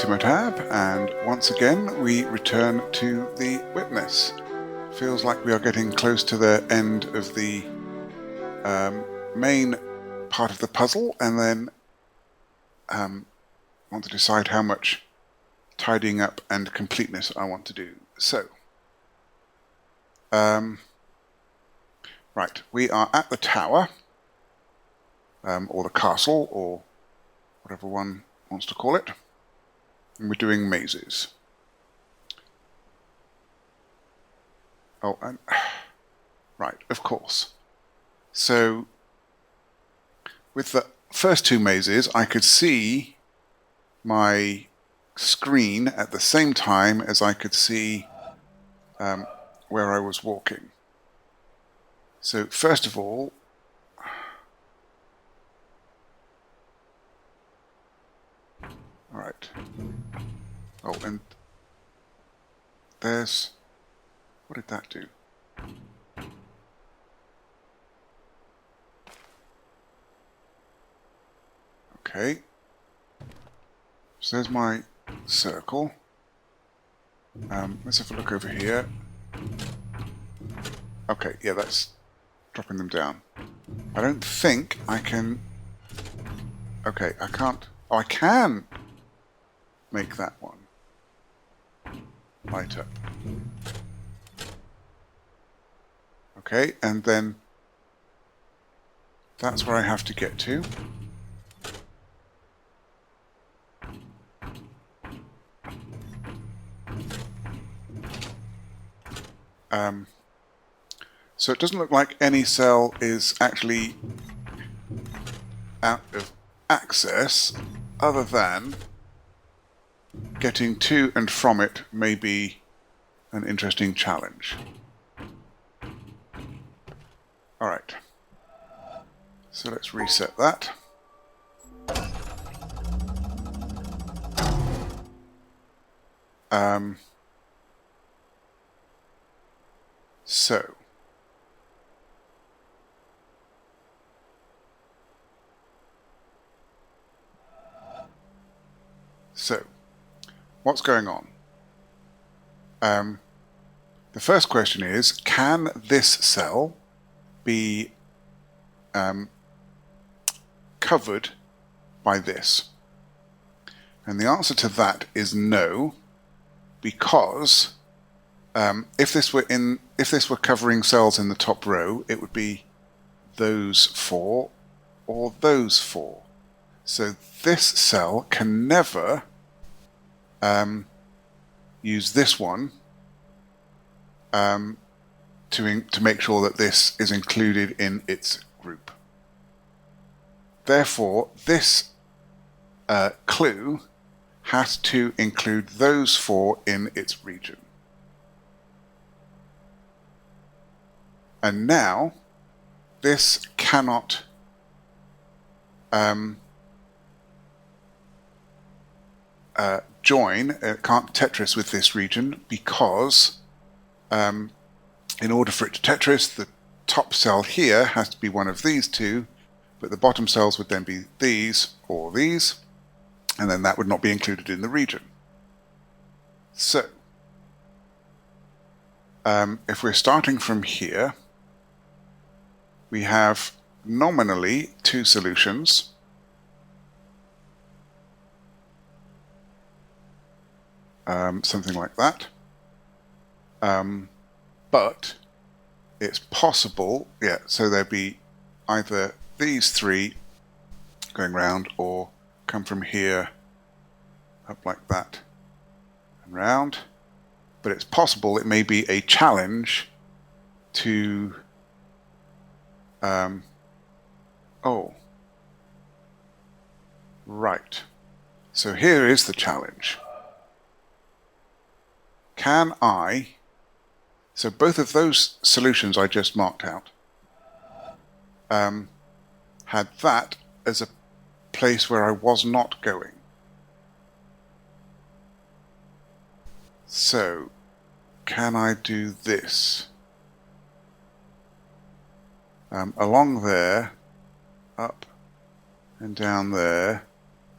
Timotab, and once again we return to the witness. Feels like we are getting close to the end of the main part of the puzzle, and then want to decide how much tidying up and completeness I want to do. So, right, we are at the tower, or the castle, or whatever one wants to call it, and we're doing mazes. Oh, and right, of course. So, with the first two mazes, I could see my screen at the same time as I could see where I was walking. So, first of all, right. Oh, and there's... what did that do? Okay. So there's my circle. Let's have a look over here. Okay, yeah, that's dropping them down. I don't think I can... okay, I can't... oh, I can make that one light up. Okay, and then that's where I have to get to. So it doesn't look like any cell is actually out of access, other than getting to and from it may be an interesting challenge. Alright, so let's reset that. So, what's going on? The first question is, can this cell be covered by this? And the answer to that is no, because if this were covering cells in the top row, it would be those four or those four. So this cell can never use this one to make sure that this is included in its group. Therefore, this clue has to include those four in its region. And now, this cannot join, it can't Tetris with this region, because in order for it to Tetris, the top cell here has to be one of these two, but the bottom cells would then be these or these, and then that would not be included in the region. So, if we're starting from here, we have nominally two solutions. Something like that. But it's possible, yeah, so there'd be either these three going round, or come from here up like that and round. But it's possible it may be a challenge to oh, right. So here is the challenge. Can I... so both of those solutions I just marked out had that as a place where I was not going. So, can I do this? Along there, up and down there.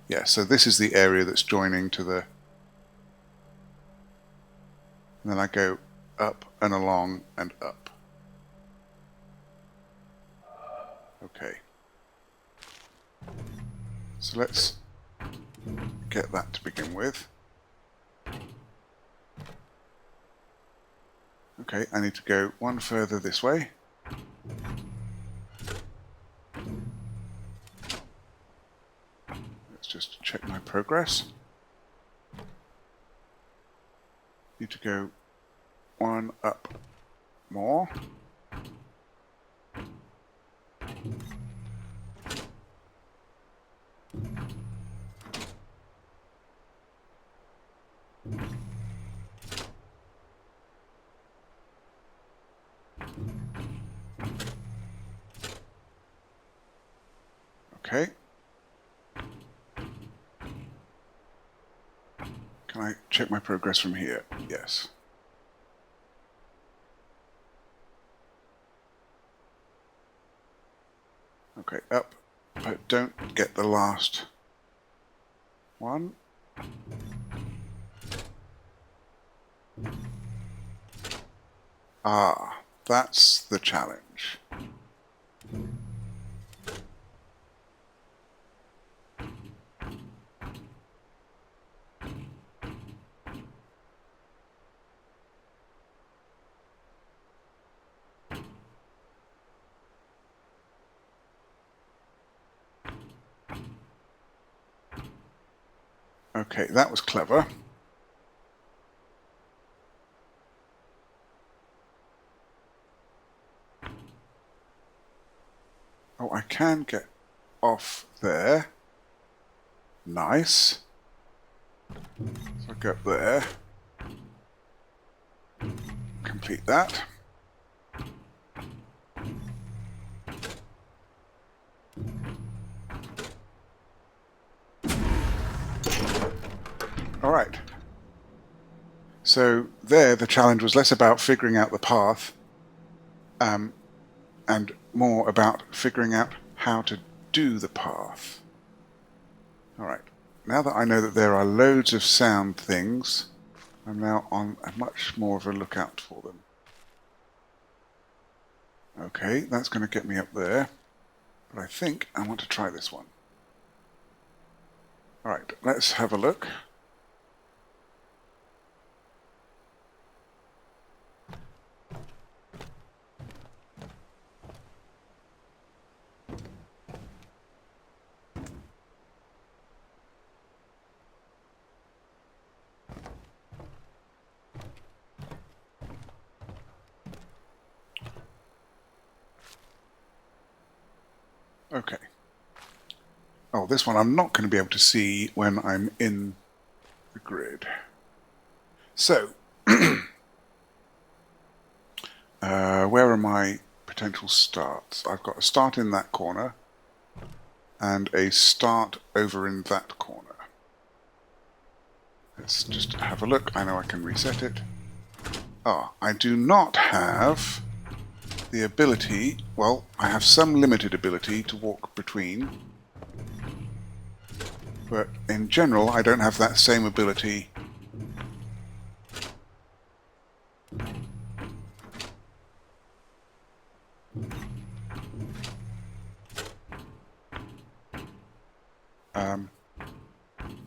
Yeah, so this is the area that's joining to the And then I go up and along and up. Okay. So let's get that to begin with. Okay, I need to go one further this way. Let's just check my progress. Need to go one up more. Okay. Can I check my progress from here? Yes. Okay, up, but don't get the last one. Ah, that's the challenge. Okay, that was clever. Oh, I can get off there. Nice. So I go up there. Complete that. All right. So there, the challenge was less about figuring out the path and more about figuring out how to do the path. All right. Now that I know that there are loads of sound things, I'm now on a much more of a lookout for them. Okay, that's going to get me up there, but I think I want to try this one. All right, let's have a look. Okay. Oh, this one I'm not going to be able to see when I'm in the grid. So, where are my potential starts? I've got a start in that corner and a start over in that corner. Let's just have a look. I know I can reset it. Ah, I do not have the ability, well, I have some limited ability to walk between, but in general I don't have that same ability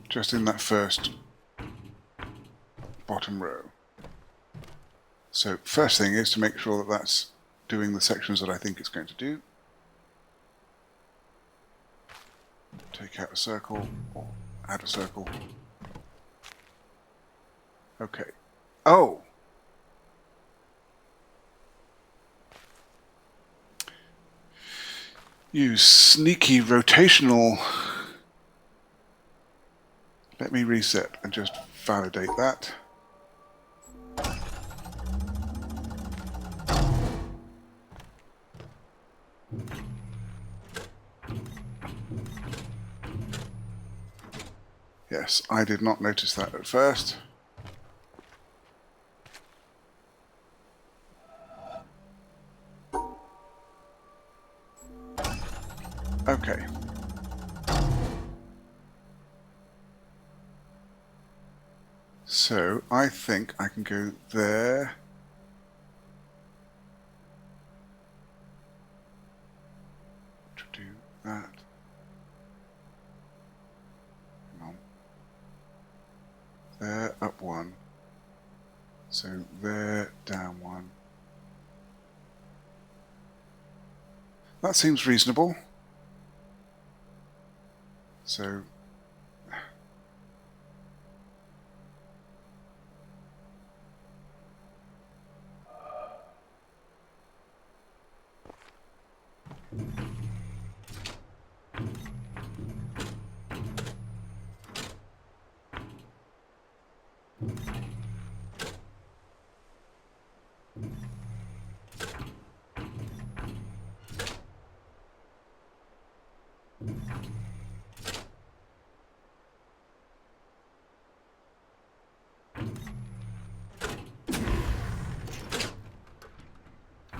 just in that first bottom row. So first thing is to make sure that that's doing the sections that I think it's going to do. Take out a circle or add a circle. Okay. Oh! You sneaky rotational. Let me reset and just validate that. Yes, I did not notice that at first. Okay. So I think I can go there. To do that. Hang on. There, up one. So there, down one. That seems reasonable. So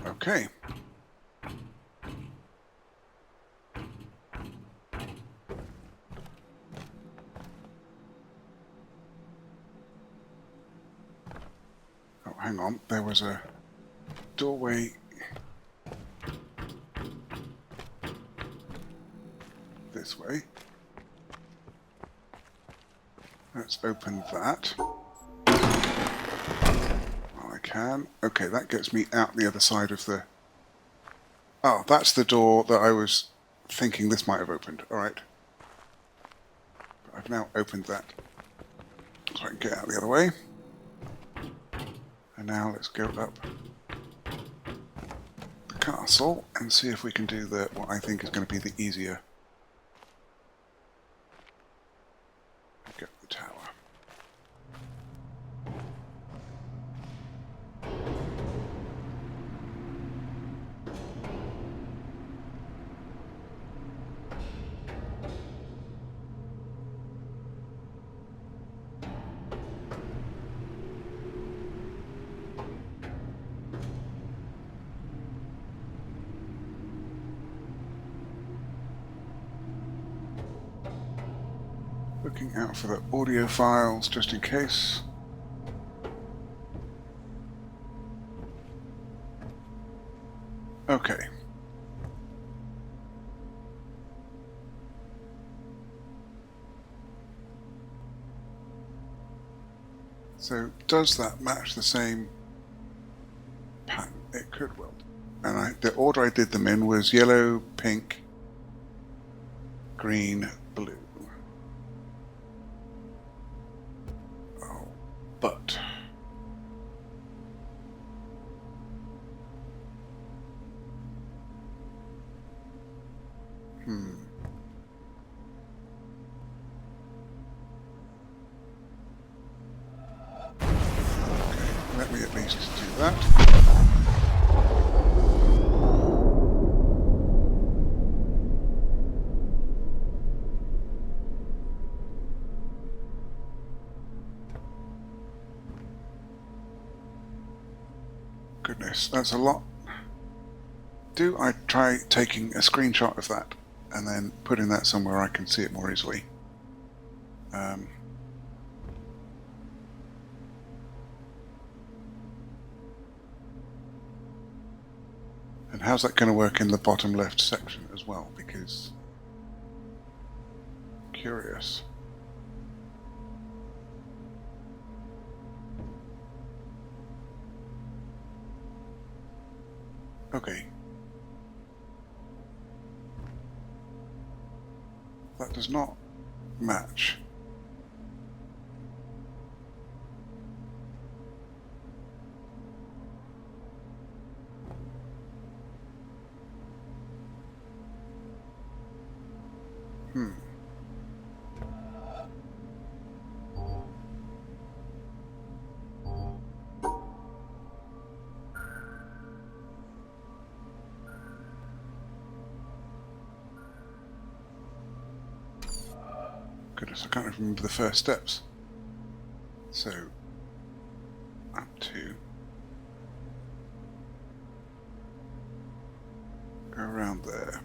okay. Oh, hang on. There was a doorway this way. Let's open that. Well, I can. Okay, that gets me out the other side of the... Oh, that's the door that I was thinking this might have opened. All right. But I've now opened that. So I can get out the other way. And now let's go up the castle and see if we can do what I think is going to be the easier. Get the tower. Looking out for the audio files just in case. Okay. So does that match the same pattern? It could well. And the order I did them in was yellow, pink, green, blue. Oh, but... Let me at least do that. Goodness, that's a lot. Do I try taking a screenshot of that and then putting that somewhere I can see it more easily? And how's that going to work in the bottom left section as well? Because... curious. Okay. That does not match. Goodness, I can't remember the first steps. So, up to... go around there.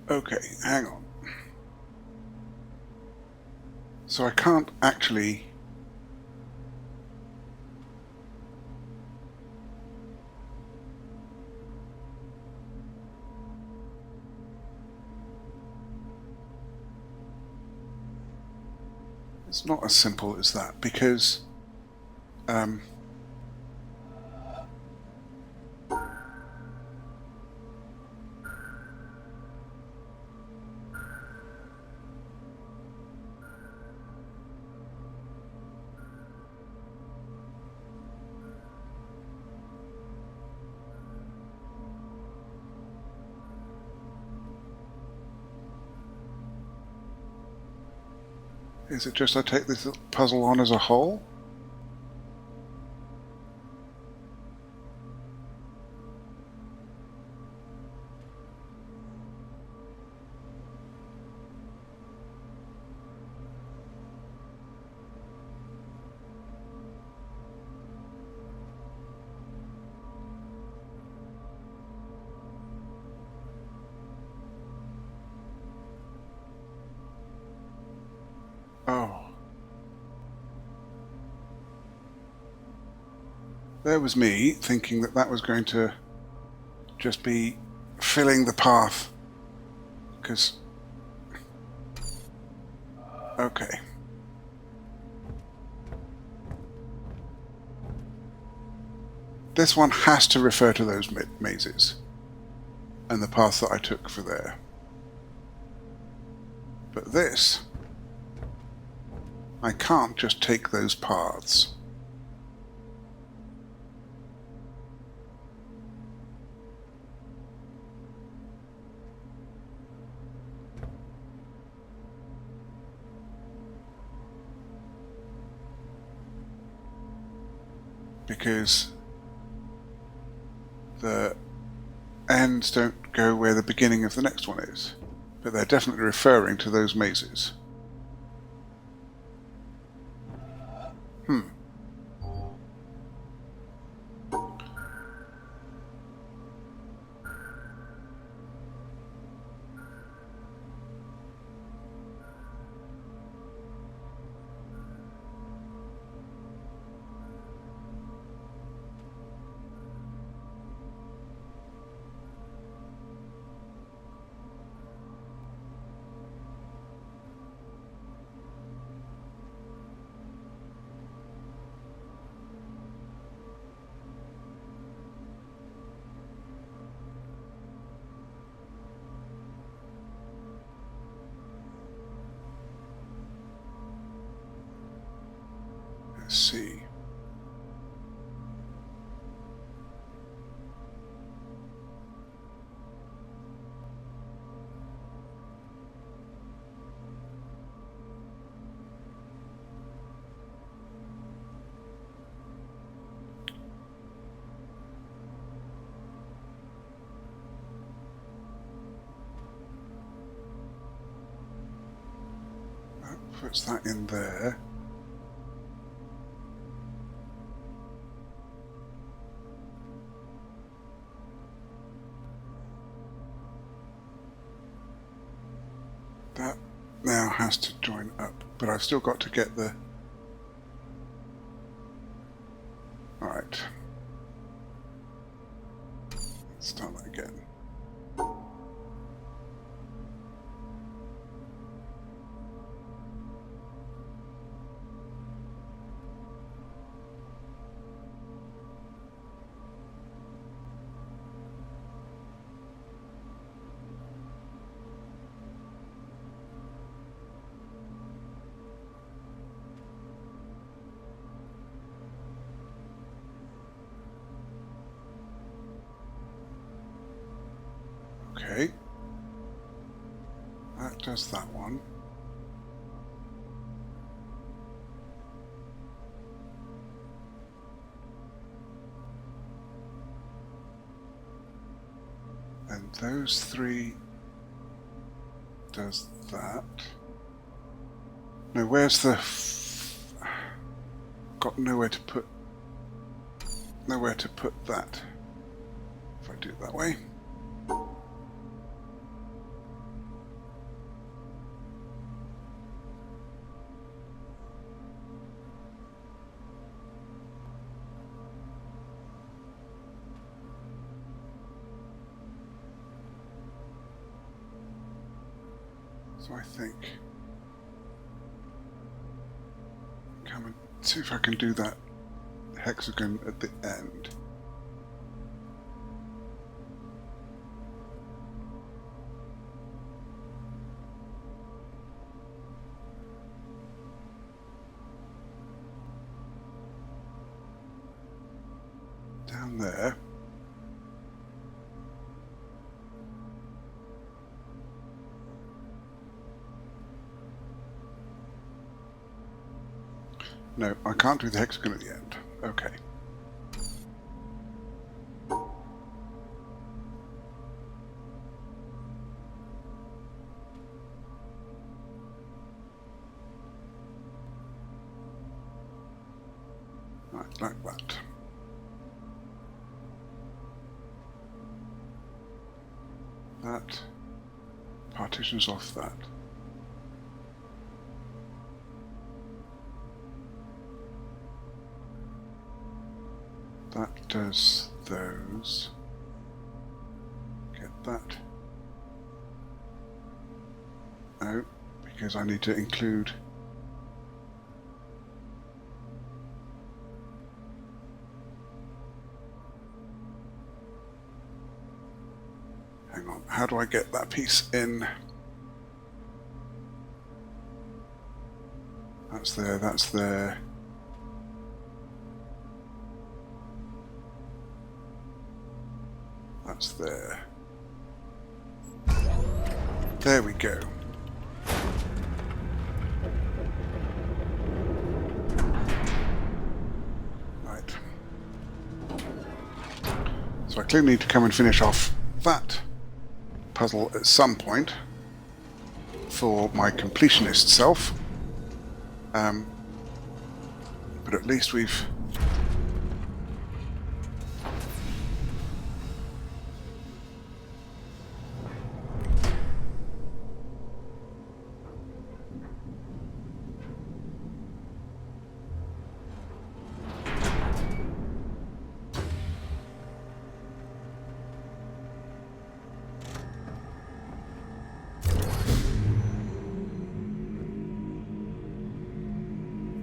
Okay, hang on. So I can't actually... It's not as simple as that, because is it just I take this puzzle on as a whole? Oh. There was me thinking that that was going to just be filling the path. Because... Okay. This one has to refer to those mazes and the path that I took for there. But this, I can't just take those paths. Because the ends don't go where the beginning of the next one is. But they're definitely referring to those mazes. Let's see. That puts that in there. That now has to join up, but I've still got to get the... Alright. Let's start that again. Okay. That does that one. And those three does that. No, where's the... Got nowhere to put that. If I do it that way. So I think, come and see if I can do that hexagon at the end. Down there. No, I can't do the hexagon at the end. Okay. Right, like that. That partitions off that. That does those. Get that. No, because I need to include hang on, how do I get that piece in? That's there, that's there. That's there. There we go. Right. So I clearly need to come and finish off that puzzle at some point for my completionist self. But at least we've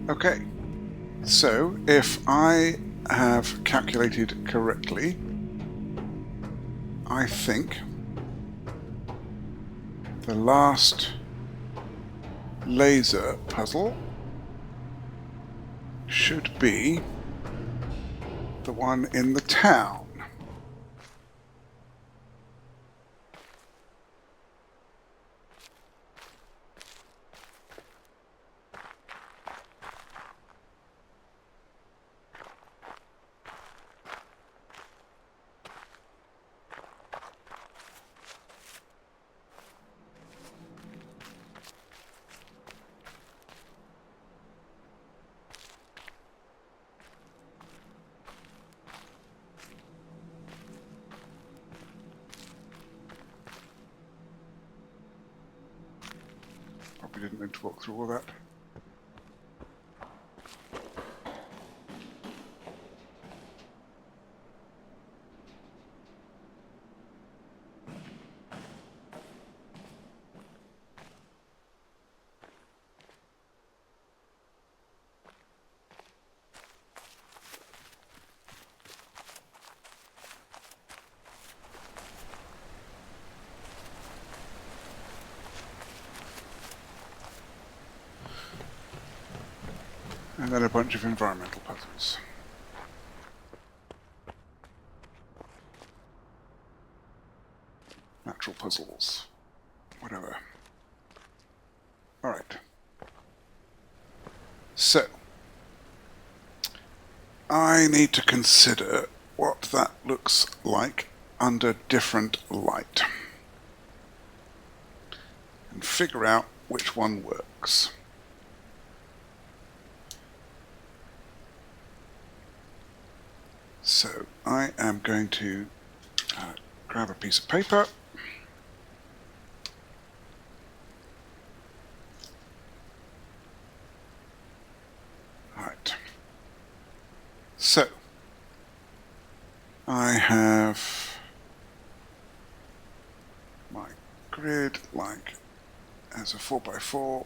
okay. So, if I have calculated correctly, I think the last laser puzzle should be the one in the town. Probably didn't mean to walk through all that. And then a bunch of environmental puzzles. Natural puzzles. Whatever. Alright. So, I need to consider what that looks like under different light. And figure out which one works. So I am going to grab a piece of paper. Right. So I have my grid like as a 4x4.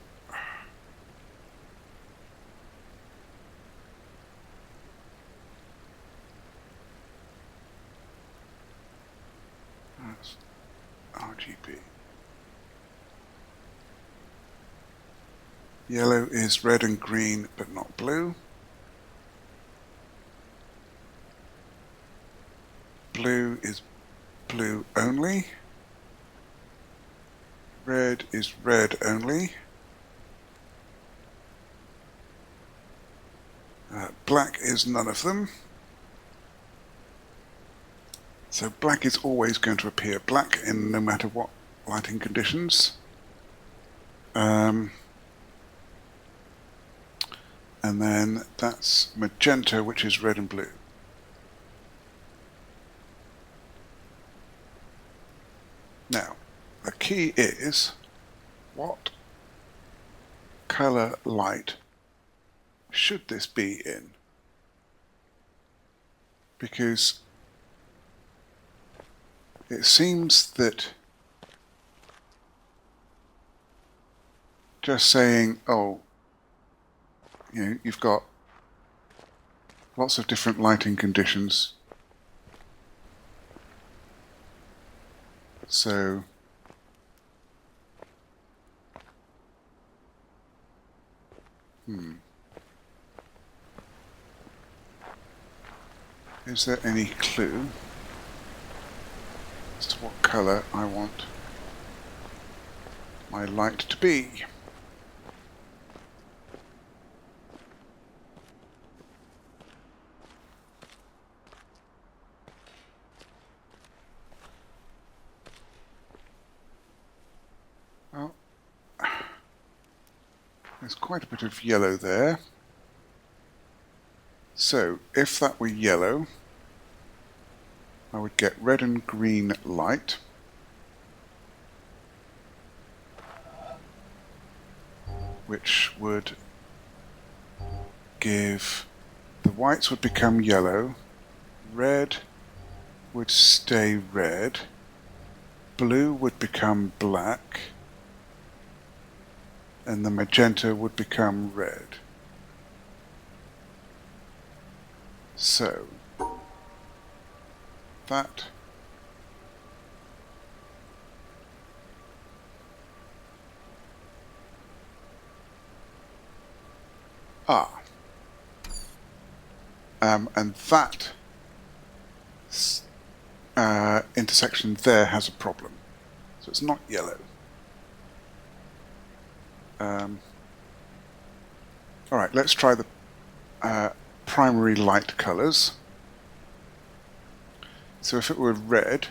That's RGB. Yellow is red and green, but not blue. Blue is blue only. Red is red only. Black is none of them. So black is always going to appear black in no matter what lighting conditions. And then that's magenta, which is red and blue. Now, the key is what color light should this be in? Because it seems that just saying, oh, you know, you've got lots of different lighting conditions. So is there any clue as to what color I want my light to be? Well, there's quite a bit of yellow there. So if that were yellow, I would get red and green light. Which would give, the whites would become yellow, red would stay red, blue would become black, and the magenta would become red. So that and that intersection there has a problem. So it's not yellow. All right, let's try the primary light colors. So if it were red,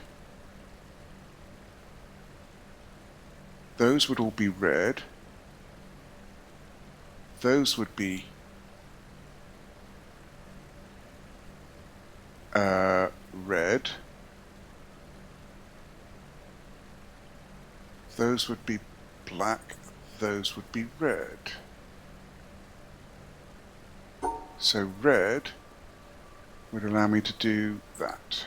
those would all be red. Those would be red. Those would be black. Those would be red. So red would allow me to do that.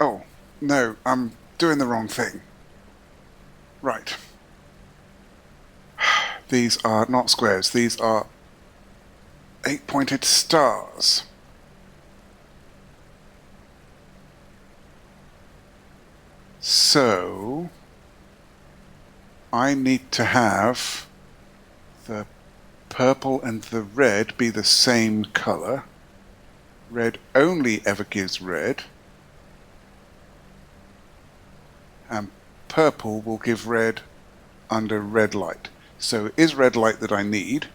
Oh, no, I'm doing the wrong thing. Right. These are not squares, these are 8-pointed stars. So I need to have the purple and the red be the same color. Red only ever gives red, and purple will give red under red light. So it is red light that I need.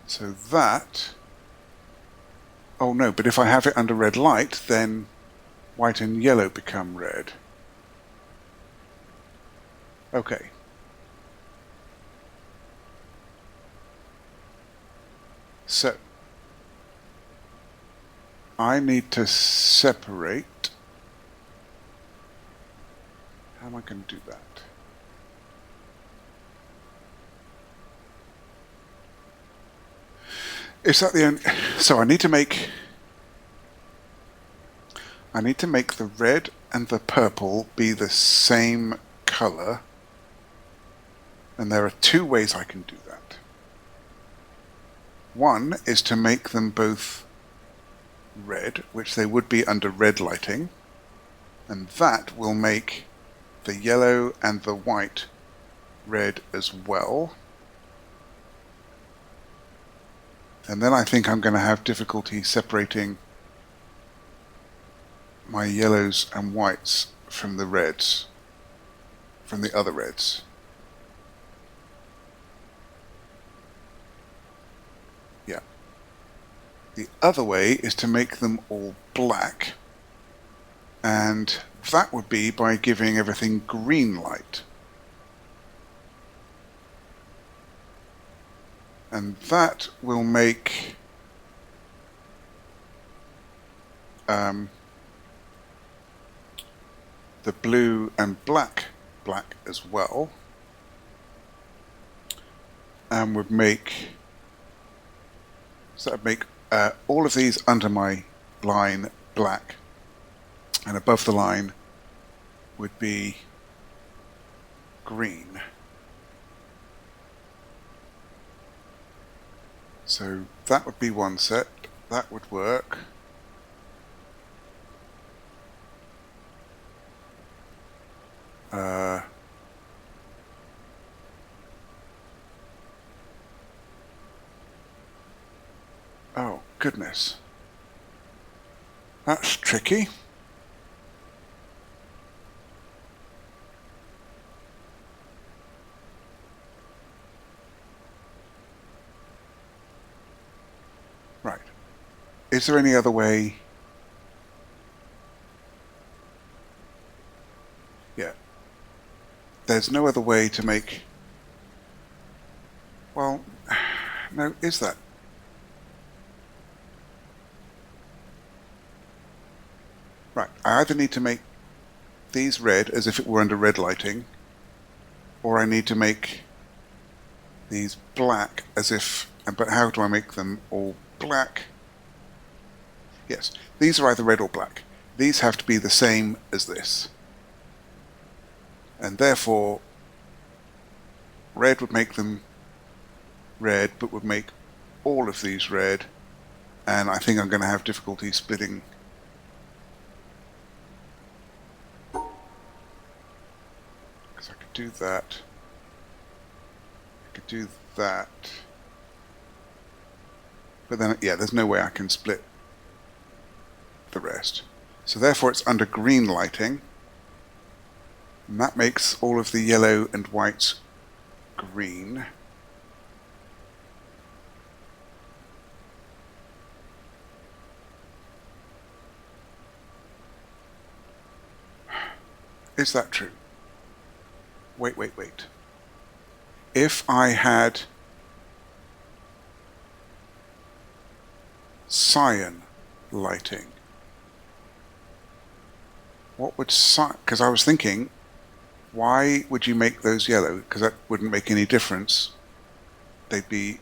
So that, oh no, but if I have it under red light, then white and yellow become red. Okay. So I need to separate. How am I going to do that? Is that the only... So I need to make the red and the purple be the same color, and there are two ways I can do that. One is to make them both red, which they would be under red lighting, and that will make the yellow and the white red as well. And then I think I'm going to have difficulty separating my yellows and whites from the reds, from the other reds. Yeah. The other way is to make them all black, and that would be by giving everything green light. And that will make the blue and black as well, and would make, so that would make all of these under my line black, and above the line would be green. So that would be one set. That would work. Oh, goodness. That's tricky. Right. Is there any other way? Yeah. There's no other way to make... Well, no, is that? Right, I either need to make these red as if it were under red lighting, or I need to make these black as if... But how do I make them all black? Yes, these are either red or black. These have to be the same as this. And therefore, red would make them red, but would make all of these red, and I think I'm going to have difficulty splitting. Because I could do that. I could do that. But then, yeah, there's no way I can split the rest. So therefore it's under green lighting, and that makes all of the yellow and whites green. Is that true? Wait. If I had cyan lighting, what would cyan... Because I was thinking, why would you make those yellow? Because that wouldn't make any difference. They'd be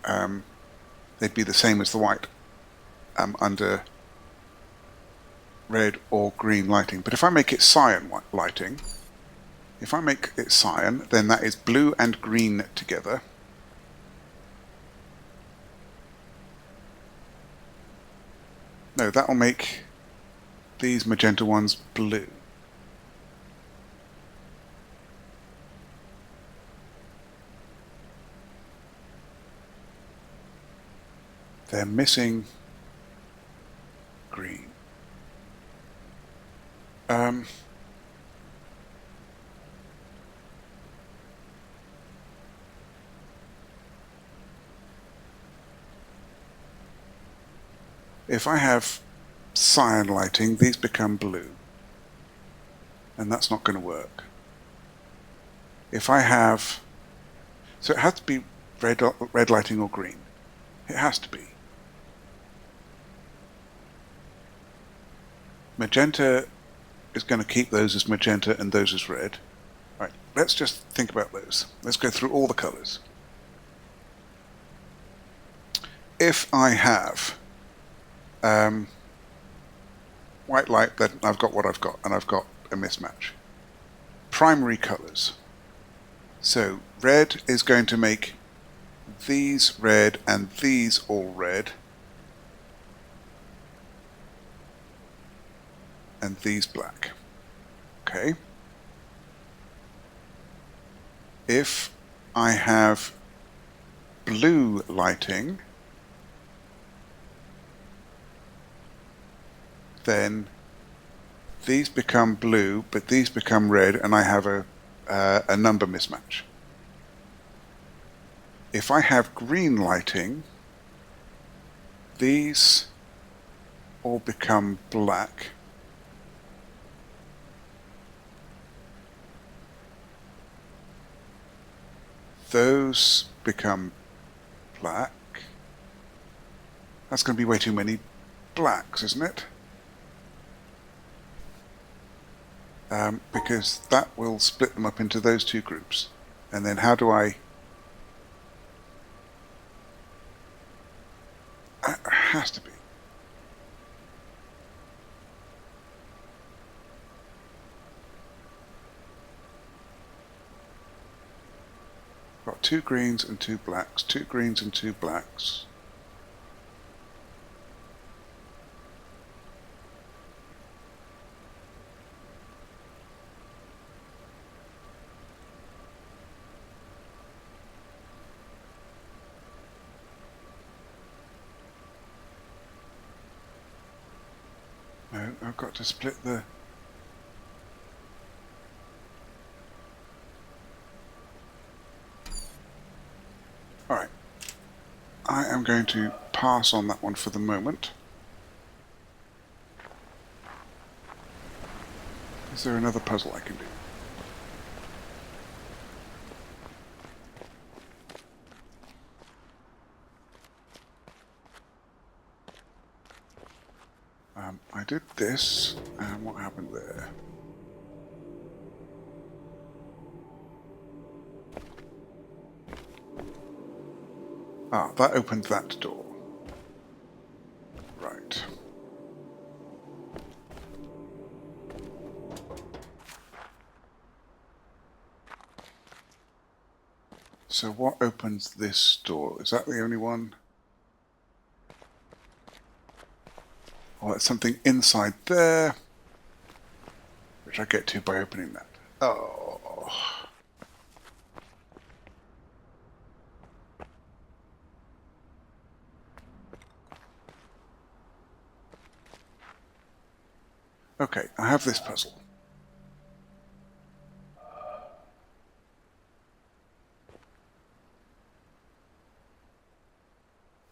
the same as the white under red or green lighting. But if I make it cyan lighting, if I make it cyan, then that is blue and green together. No, that will make these magenta ones blue. They're missing green. If I have cyan lighting, these become blue, and that's not going to work. If I have... So it has to be red lighting or green. It has to be. Magenta is going to keep those as magenta and those as red. Right, let's just think about those. Let's go through all the colours. if I have white light, then I've got what I've got, and I've got a mismatch. Primary colors. So red is going to make these red and these all red, and these black. Okay. If I have blue lighting, then these become blue, but these become red, and I have a number mismatch. If I have green lighting, these all become black, those become black. That's going to be way too many blacks, isn't it? Because that will split them up into those two groups. And then how do I... It has to be. Got two greens and two blacks, two greens and two blacks. No, I've got to split the... Alright. I am going to pass on that one for the moment. Is there another puzzle I can do? I did this, and what happened there? Ah, that opened that door. Right. So what opens this door? Is that the only one? Oh, that's something inside there, which I get to by opening that. Oh. Okay, I have this puzzle.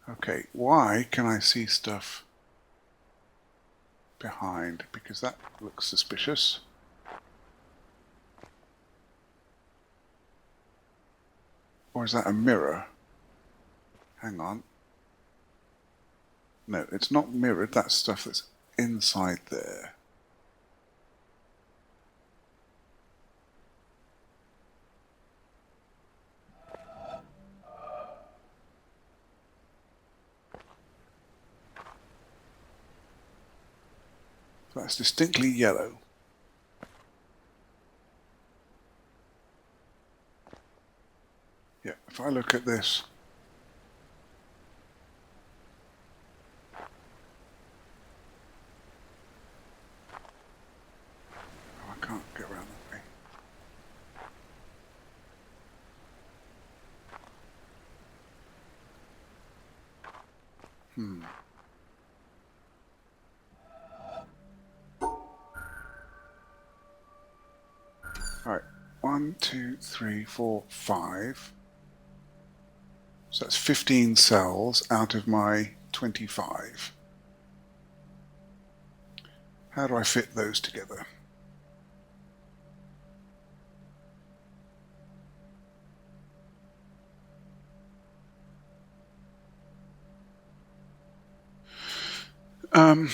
Okay, why can I see stuff behind? Because that looks suspicious. Or is that a mirror? Hang on. No, it's not mirrored. That's stuff that's inside there. That's distinctly yellow. Yeah, if I look at this, oh, I can't get around that way. Right, 1, 2, 3, 4, 5. So that's 15 cells out of my 25. How do I fit those together? Um,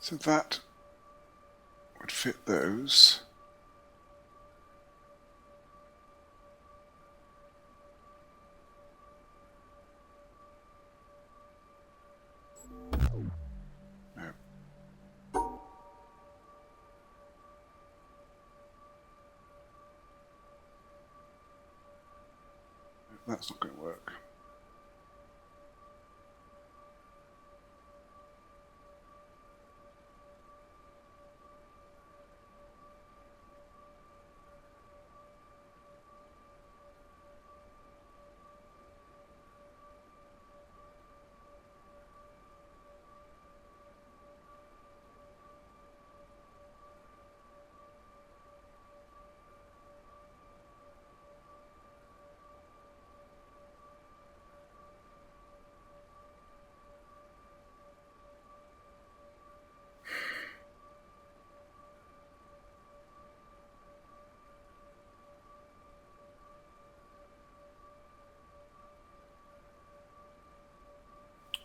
So that would fit those. No. That's not going to work.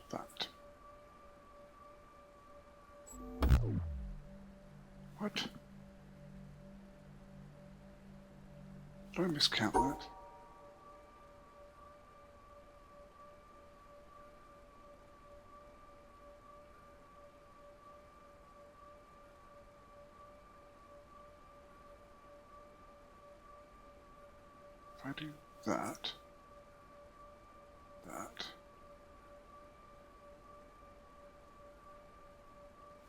That. What? Did I miscount that? If I do that,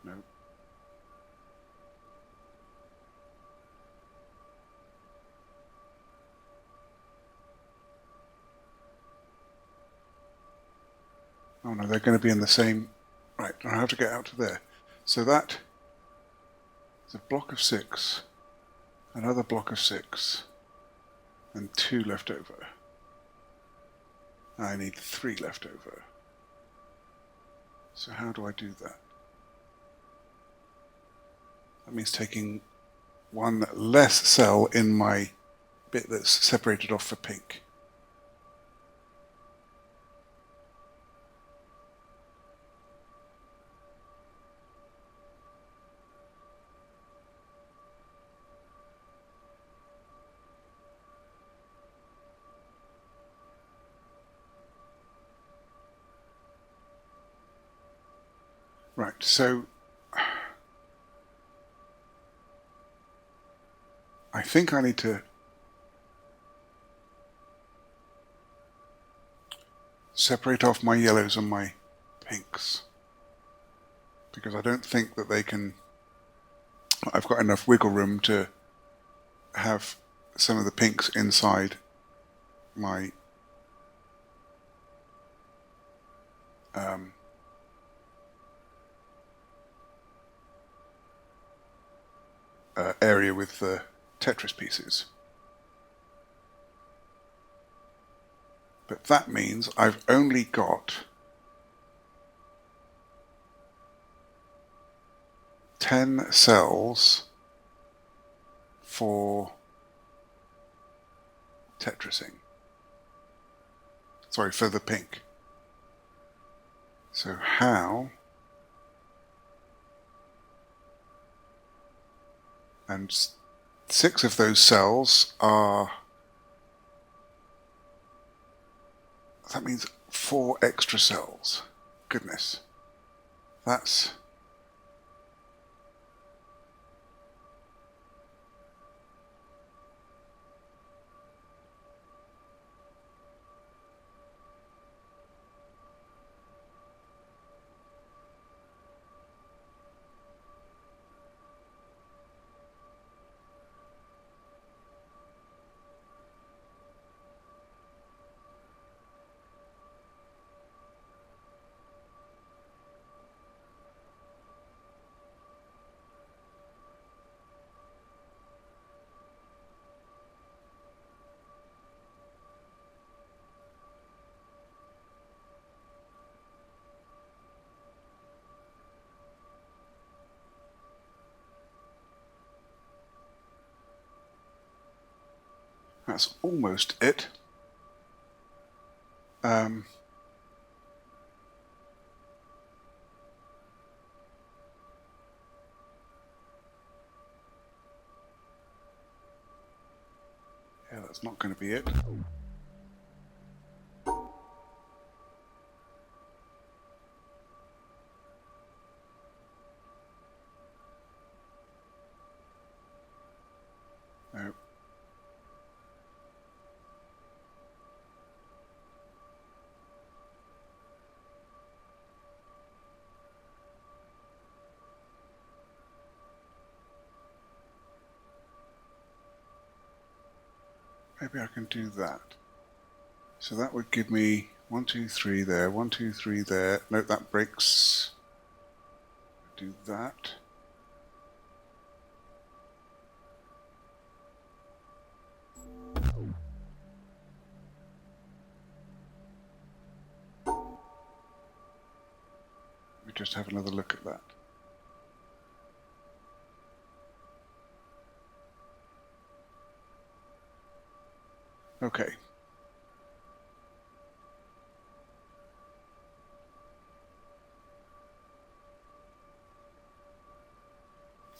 no. Oh no, they're going to be in the same. Right, I have to get out to there. So that is a block of 6, another block of 6, and 2 left over. I need 3 left over. So how do I do that? That means taking one less cell in my bit that's separated off for pink. Right, so I think I need to separate off my yellows and my pinks, because I don't think that they can. I've got enough wiggle room to have some of the pinks inside my area with the Tetris pieces. But that means I've only got 10 cells for Tetrising. Sorry, for the pink. So how? And 6 of those cells are. That means 4 extra cells. Goodness. That's. That's almost it. Yeah, that's not going to be it. No. Maybe I can do that. So that would give me 1, 2, 3 there, 1, 2, 3 there. Nope, that breaks. Do that. We just have another look at that. Okay.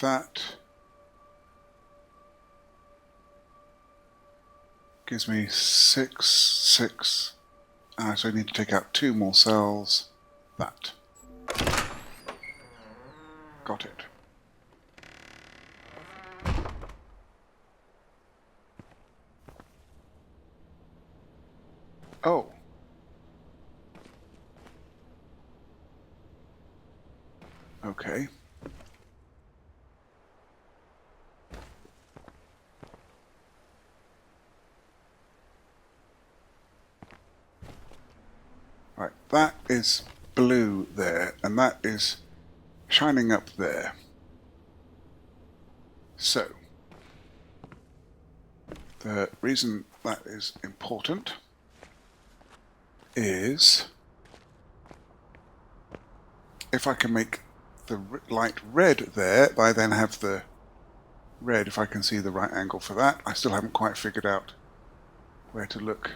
That gives me 6, 6. So I need to take out 2 more cells. That. Got it. Oh. Okay. Right, that is blue there, and that is shining up there. So, the reason that is important is if I can make the light red there, I then have the red, if I can see the right angle for that. I still haven't quite figured out where to look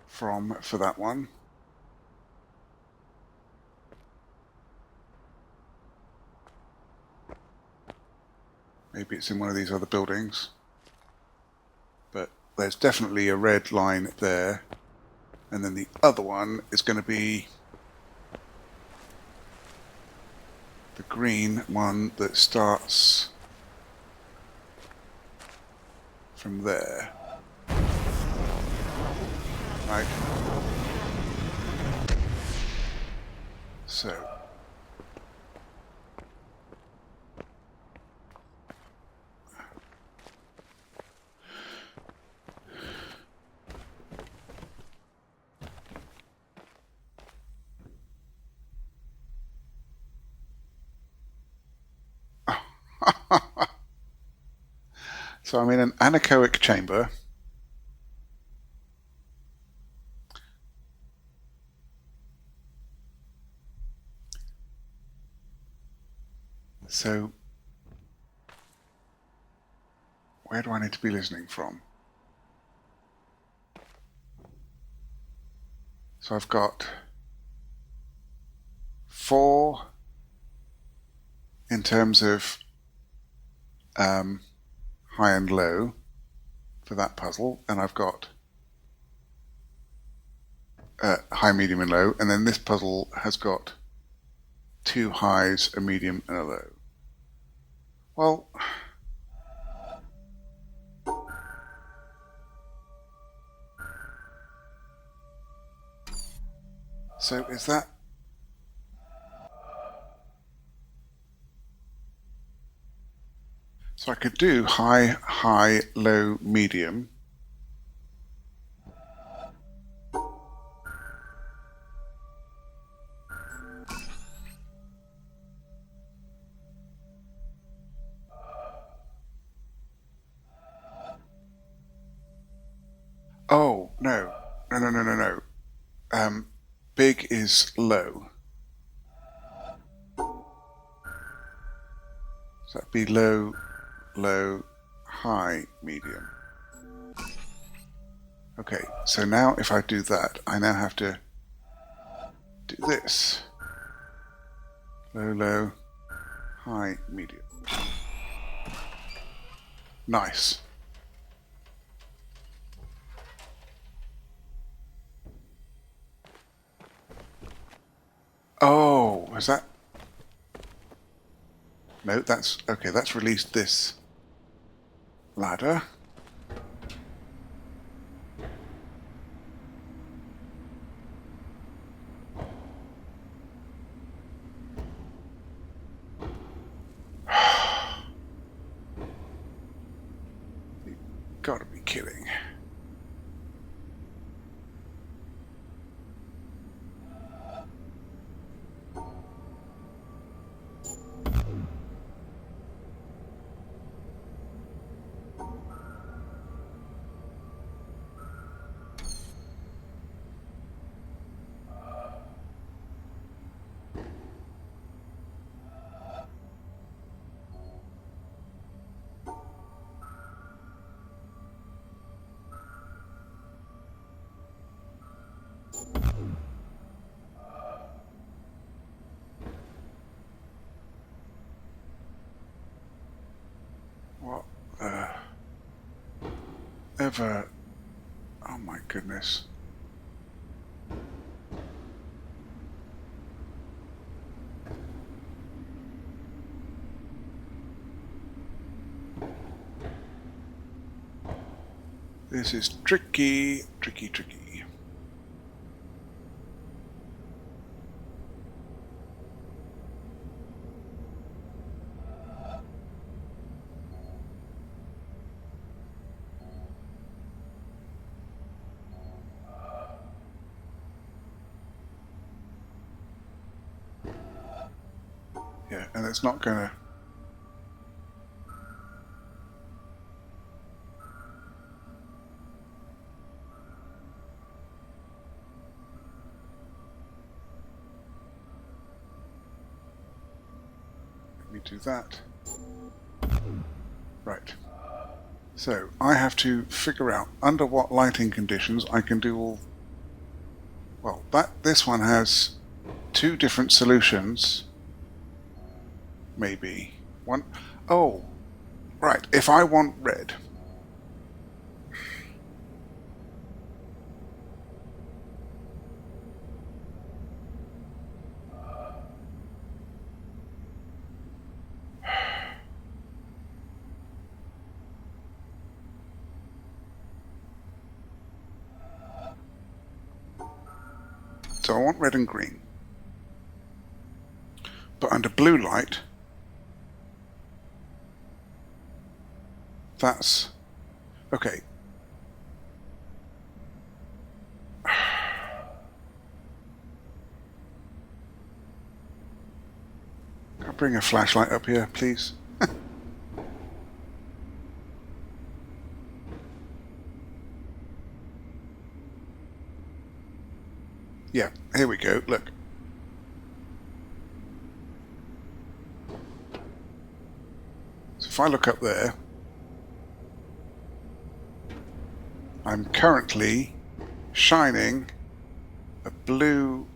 from for that one. Maybe it's in one of these other buildings. But there's definitely a red line there. And then the other one is going to be the green one that starts from there. Right. So. So I'm in an anechoic chamber. So where do I need to be listening from? So I've got 4 in terms of high and low for that puzzle, and I've got high, medium, and low, and then this puzzle has got 2 highs, a medium, and a low. Well, so is that... So I could do high, high, low, medium. Oh, no. No, no, no, no, no. Big is low. So that'd be low, low, high, medium. Okay, so now if I do that, I now have to do this. Low, low, high, medium. Nice. Was that... No, that's... Okay, that's released this ladder. You've got to be kidding. What ever... Oh my goodness. This is tricky, tricky, tricky. Yeah, and it's not gonna... Let me do that. Right. So, I have to figure out under what lighting conditions I can do all... Well, this one has two different solutions. Maybe. One... Oh! Right, if I want red... So I want red and green. But under blue light, that's... Okay. Can I bring a flashlight up here, please? Yeah, here we go, look. So if I look up there, I'm currently shining a blue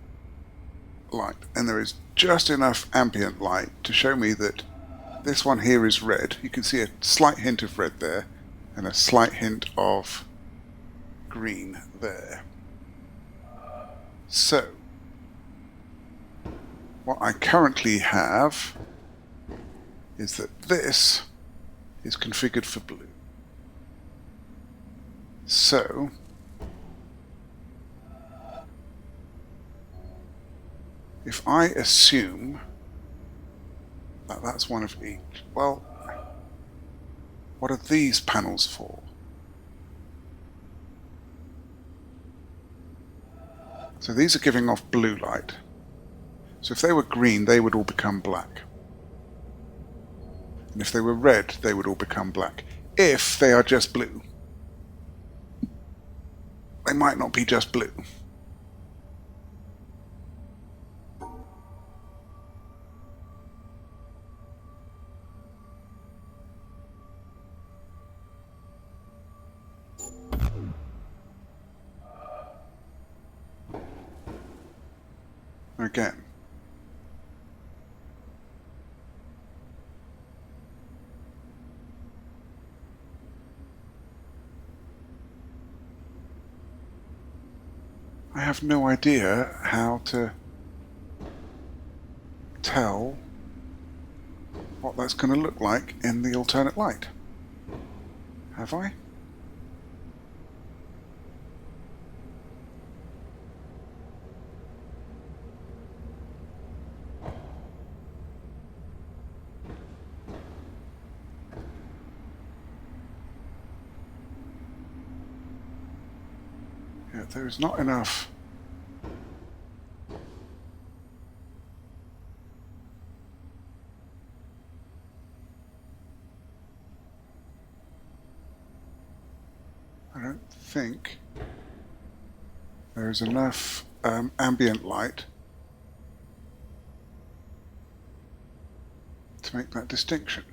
light, and there is just enough ambient light to show me that this one here is red. You can see a slight hint of red there, and a slight hint of green there. So, what I currently have is that this is configured for blue. So, if I assume that that's one of each, well, what are these panels for? So these are giving off blue light. So if they were green, they would all become black. And if they were red, they would all become black. If they are just blue. They might not be just blue. Again. I have no idea how to... tell what that's going to look like in the alternate light. Have I? Yeah, there is not enough. I don't think there is enough ambient light to make that distinction.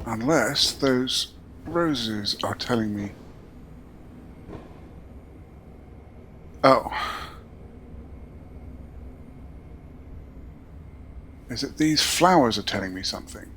Unless those roses are telling me. Oh. Is it these flowers are telling me something?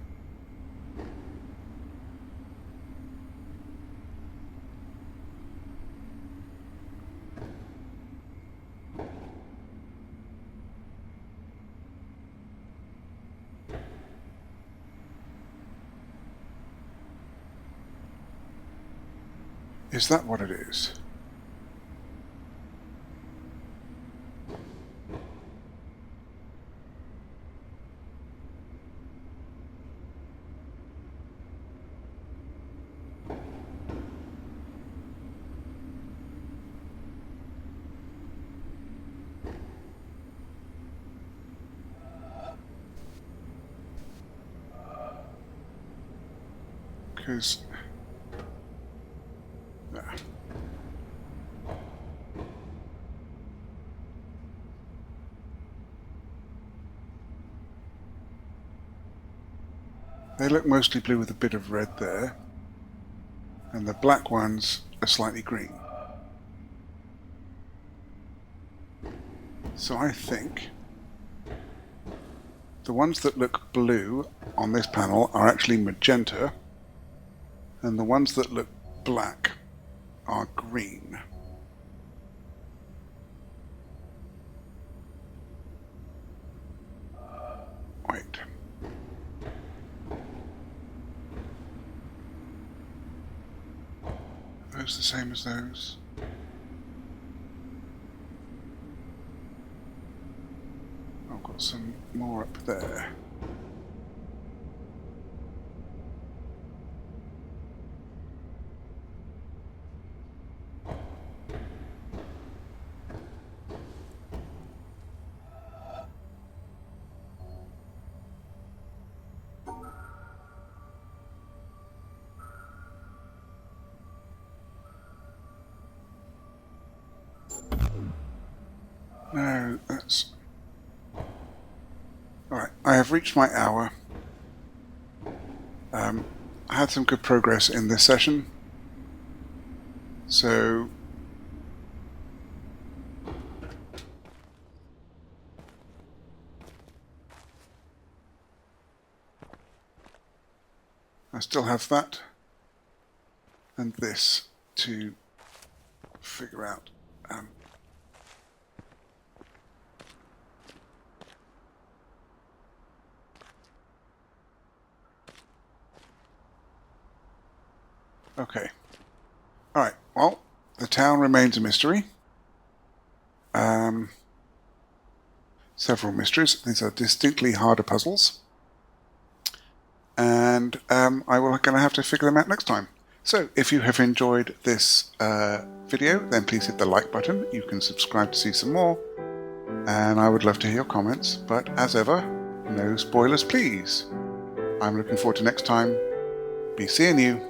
Is that what it is? Because they look mostly blue with a bit of red there, and the black ones are slightly green. So I think the ones that look blue on this panel are actually magenta, and the ones that look black are green. Wait. Are those the same as those? I've got some more up there. No, that's... Alright, I have reached my hour. I had some good progress in this session. So... I still have that and this to figure out. Okay. Alright, well, the town remains a mystery. Several mysteries. These are distinctly harder puzzles. And I will going to have to figure them out next time. So, if you have enjoyed this video, then please hit the like button. You can subscribe to see some more. And I would love to hear your comments. But as ever, no spoilers, please. I'm looking forward to next time. Be seeing you.